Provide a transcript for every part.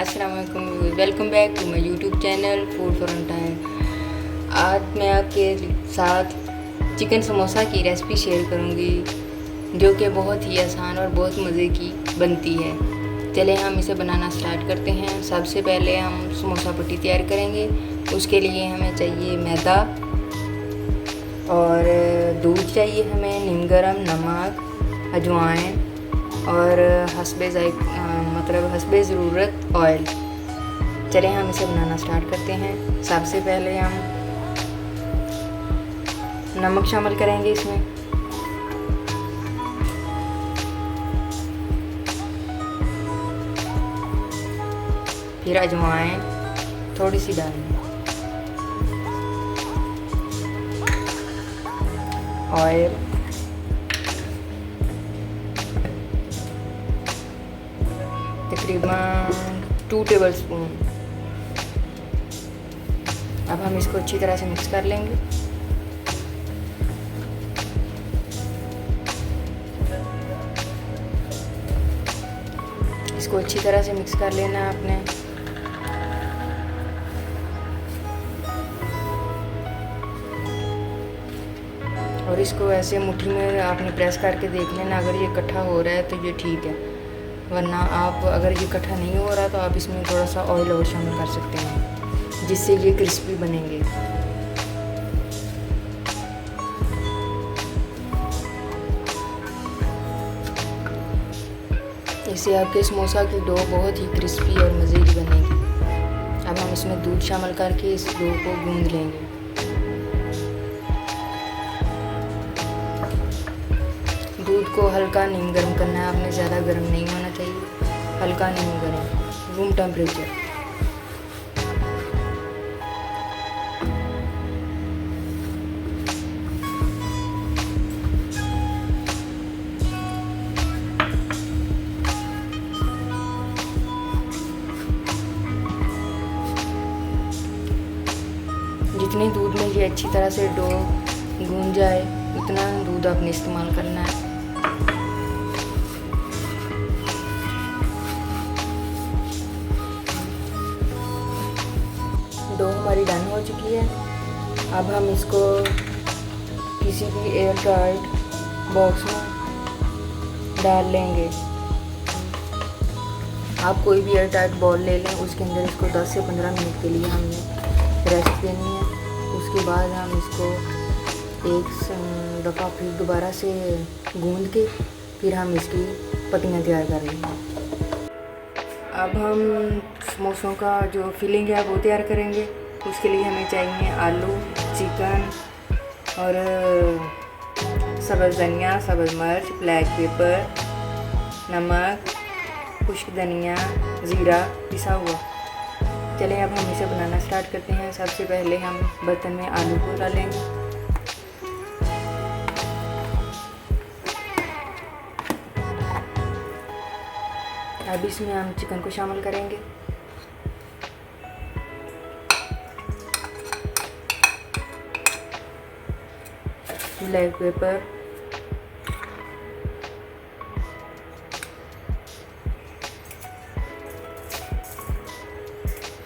अस्सलाम वालेकुम, welcome back to my YouTube channel food for time. आज मैं आपके साथ चिकन समोसा की रेसिपी शेयर करूंगी जो कि बहुत ही आसान और बहुत मज़े की बनती है। चले हम इसे बनाना स्टार्ट करते हैं। सबसे पहले हम समोसा पट्टी तैयार करेंगे। उसके लिए हमें चाहिए मैदा और दूध चाहिए, हमें नीम गर्म, नमक, अजवाइन और हस्बे ज़रूरत ऑयल। चलें हम इसे बनाना स्टार्ट करते हैं। सबसे पहले हम नमक शामिल करेंगे इसमें, फिर अजवाइन थोड़ी सी डालेंगे, ऑयल, तकरीबन 2 टेबलस्पून। अब हम इसको अच्छी तरह से मिक्स कर लेंगे। इसको अच्छी तरह से मिक्स कर लेना है आपने। और इसको ऐसे मुट्ठी में आपने प्रेस करके देख लेना, अगर ये इकट्ठा हो रहा है तो ये ठीक है, वरना आप अगर ये इकट्ठा नहीं हो रहा तो आप इसमें थोड़ा सा ऑयल और शामिल कर सकते हैं, जिससे ये क्रिस्पी बनेंगे। इससे आपके समोसा की डो बहुत ही क्रिस्पी और मज़े की बनेगी। अब हम इसमें दूध शामिल करके इस डो को गूंद लेंगे। दूध को हल्का नीम गर्म करना है आपने, ज़्यादा गर्म नहीं होना चाहिए, हल्का नीम गर्म, रूम टेम्परेचर। जितनी दूध में ये अच्छी तरह से डो गूंद जाए उतना दूध आपने इस्तेमाल करना है। डो हमारी डन हो चुकी है। अब हम इसको किसी भी एयर टाइट बॉक्स में डाल लेंगे। आप कोई भी एयर टाइट बॉल ले लें, उसके अंदर इसको 10 से 15 मिनट के लिए हमने रेस्ट देनी है। उसके बाद हम इसको एक दफ़ा फिर दोबारा से गूंद के फिर हम इसकी पट्टियाँ तैयार कर लेंगे। अब हम समोसों का जो फिलिंग है वो तैयार करेंगे। उसके लिए हमें चाहिए आलू, चिकन और सब्ज़ धनिया, सब्ज़ मिर्च, ब्लैक पेपर, नमक, खुश्क धनिया, ज़ीरा पिसा हुआ। चलें अब हम इसे बनाना स्टार्ट करते हैं। सबसे पहले हम बर्तन में आलू को डालेंगे, अब इसमें हम चिकन को शामिल करेंगे। ब्लैक पेपर,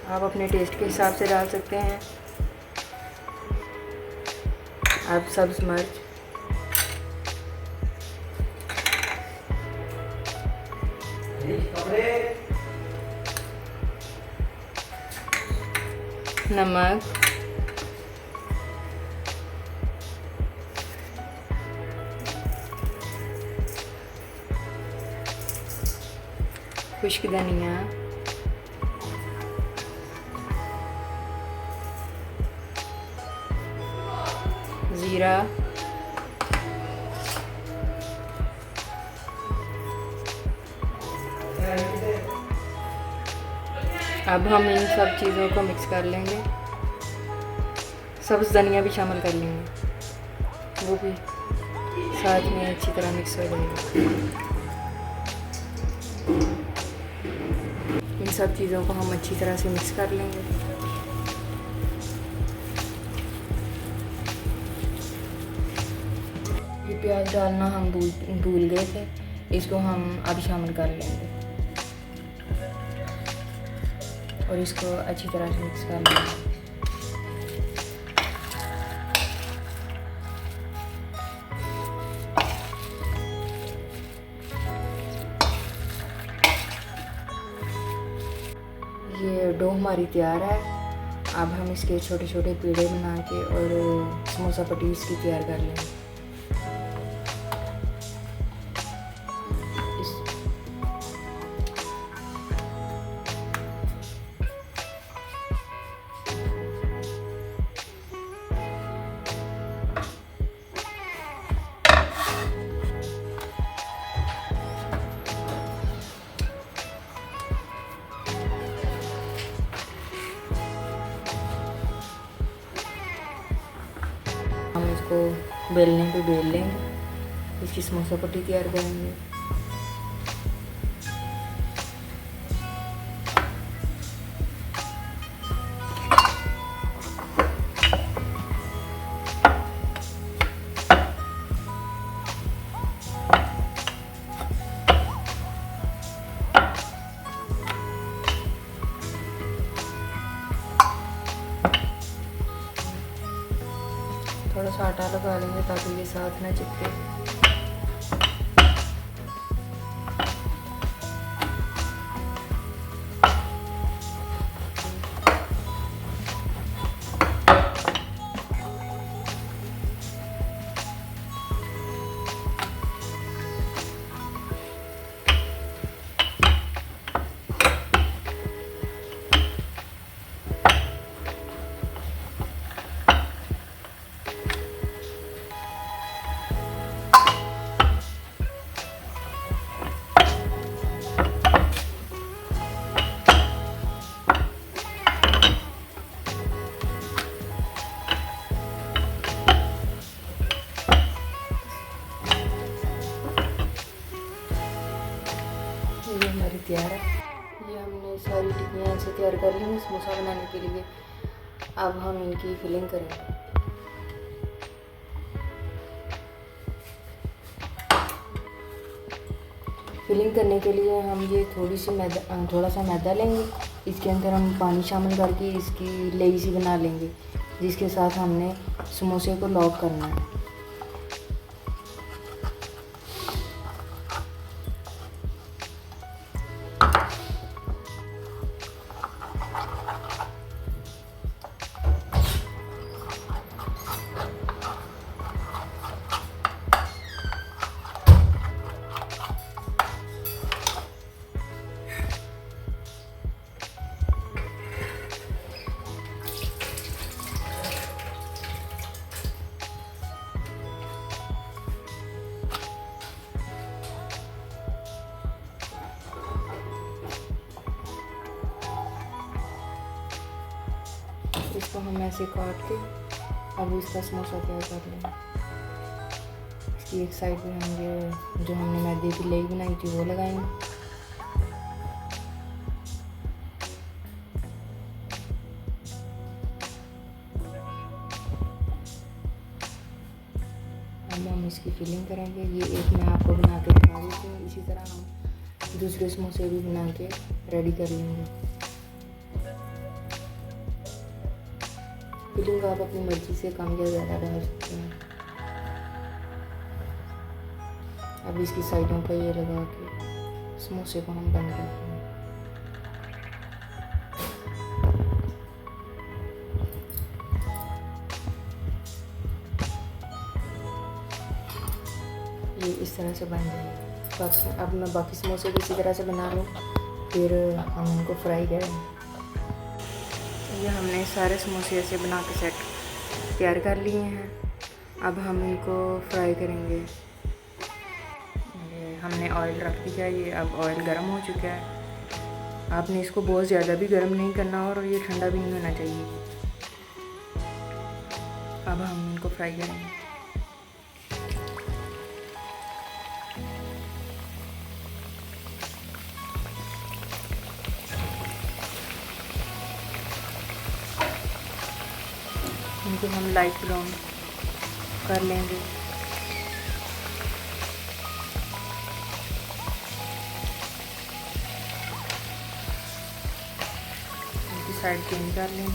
आप अपने टेस्ट के हिसाब से डाल सकते हैं। अब सब्ज़ मिर्च, नमक, खुश्क धनिया, ज़ीरा, अब हम इन सब चीज़ों को मिक्स कर लेंगे। सब्ज़ धनिया भी शामिल कर लेंगे, वो भी साथ में अच्छी तरह मिक्स हो जाएगा। इन सब चीज़ों को हम अच्छी तरह से मिक्स कर लेंगे। ये प्याज डालना हम भूल गए थे, इसको हम अब शामिल कर लेंगे। और इसको अच्छी तरह से मिक्स कर लेंगे। ये डो हमारी तैयार है। अब हम इसके छोटे छोटे पेड़े बना के और समोसा पट्टी इसकी तैयार कर लेंगे। हम इसको बेलने पे बेल लेंगे, इसकी समोसा पट्टी तैयार करेंगे। थोड़ा सा आटा लगा लेंगे ताकि ये साथ ना चिपके। ये हमारी तैयार है। ये हमने सारी टिक्कियाँ ऐसे तैयार कर ली हैं समोसा बनाने के लिए। अब हम इनकी फिलिंग करेंगे। फिलिंग करने के लिए हम ये थोड़ा सा मैदा लेंगे। इसके अंदर हम पानी शामिल करके इसकी लेई सी बना लेंगे, जिसके साथ हमने समोसे को लॉक करना है। इसको हम ऐसे काट के अब इसका समोसा तैयार कर लेंगे। इसकी एक साइड पे हम ये जो हमने मैदे की लेई बनाई थी वो लगाएंगे। अब हम इसकी फिलिंग करेंगे। ये एक मैं आपको बना के दिखा देती हूँ। इसी तरह हम दूसरे समोसे भी बना के रेडी कर लेंगे। फिलिंग आप अपनी मर्जी से कम या ज़्यादा डाल सकते हैं। अब इसकी साइडों पर ये लगा के समोसे को हम बंद करते हैं। ये इस तरह से बन जाएगा। अब मैं बाकी समोसे भी इसी तरह से बना लूँ, फिर हम उनको फ्राई करेंगे। ये हमने सारे समोसे ऐसे बना के सेट तैयार कर लिए हैं। अब हम इनको फ्राई करेंगे। हमने ऑयल रख दिया, ये अब ऑयल गर्म हो चुका है। आपने इसको बहुत ज़्यादा भी गर्म नहीं करना और ये ठंडा भी नहीं होना चाहिए। अब हम इनको फ्राई करेंगे। इनको हम लाइट ब्राउन कर लेंगे। साइड चेंज कर लें।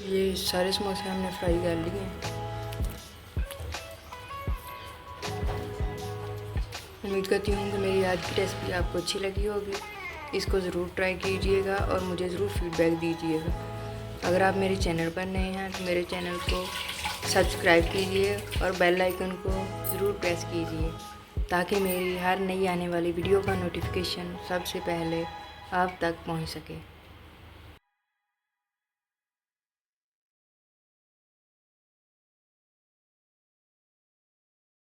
ये सारे समोसे हमने फ्राई कर लिए हैं। उम्मीद करती हूँ कि मेरी आज की रेसिपी आपको अच्छी लगी होगी। इसको ज़रूर ट्राई कीजिएगा और मुझे ज़रूर फीडबैक दीजिएगा। अगर आप मेरे चैनल पर नए हैं तो मेरे चैनल को सब्सक्राइब कीजिए और बेल आइकन को ज़रूर प्रेस कीजिए ताकि मेरी हर नई आने वाली वीडियो का नोटिफिकेशन सबसे पहले आप तक पहुँच सके।